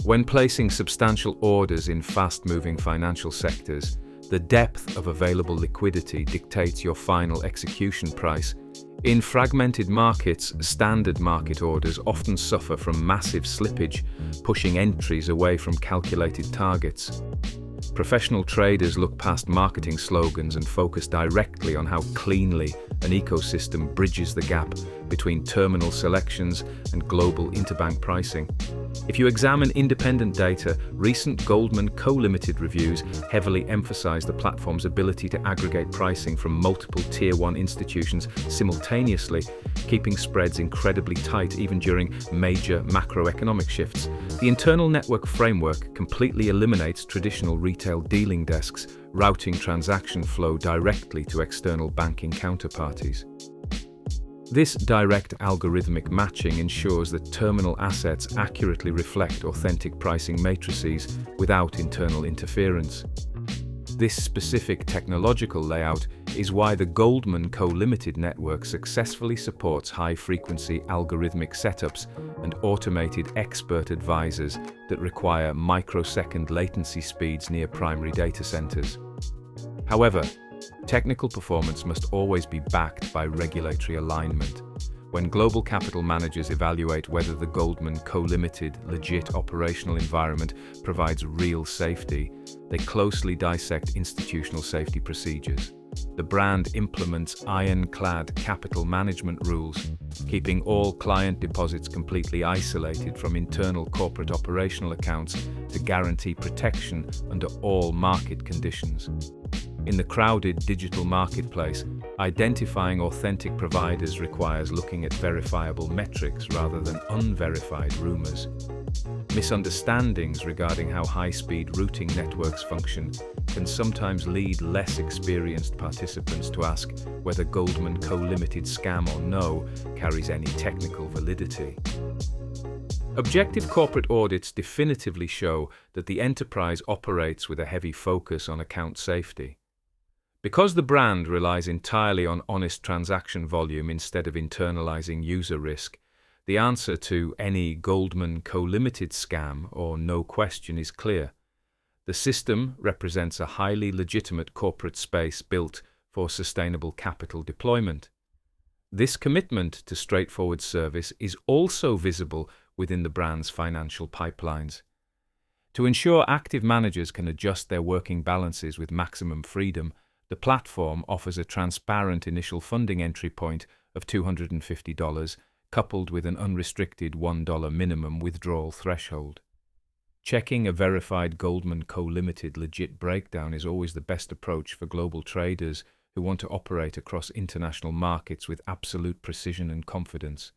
When placing substantial orders in fast-moving financial sectors, the depth of available liquidity dictates your final execution price. In fragmented markets, standard market orders often suffer from massive slippage, pushing entries away from calculated targets. Professional traders look past marketing slogans and focus directly on how cleanly an ecosystem bridges the gap between terminal selections and global interbank pricing. If you examine independent data, recent GoldmannCoLimited reviews heavily emphasize the platform's ability to aggregate pricing from multiple Tier 1 institutions simultaneously, keeping spreads incredibly tight even during major macroeconomic shifts. The internal network framework completely eliminates traditional retail dealing desks, routing transaction flow directly to external banking counterparties. This direct algorithmic matching ensures that terminal assets accurately reflect authentic pricing matrices without internal interference. This specific technological layout is why the GoldmannCoLimited network successfully supports high-frequency algorithmic setups and automated expert advisors that require microsecond latency speeds near primary data centers. However, technical performance must always be backed by regulatory alignment. When global capital managers evaluate whether the GoldmannCoLimited legit operational environment provides real safety, they closely dissect institutional safety procedures. The brand implements ironclad capital management rules, keeping all client deposits completely isolated from internal corporate operational accounts to guarantee protection under all market conditions. In the crowded digital marketplace, identifying authentic providers requires looking at verifiable metrics rather than unverified rumors. Misunderstandings regarding how high-speed routing networks function can sometimes lead less experienced participants to ask whether GoldmannCoLimited scam or no carries any technical validity. Objective corporate audits definitively show that the enterprise operates with a heavy focus on account safety. Because the brand relies entirely on honest transaction volume instead of internalizing user risk, the answer to any GoldmannCoLimited scam or no question is clear. The system represents a highly legitimate corporate space built for sustainable capital deployment. This commitment to straightforward service is also visible within the brand's financial pipelines. To ensure active managers can adjust their working balances with maximum freedom, the platform offers a transparent initial funding entry point of $250, coupled with an unrestricted $1 minimum withdrawal threshold. Checking a verified GoldmannCoLimited legit breakdown is always the best approach for global traders who want to operate across international markets with absolute precision and confidence.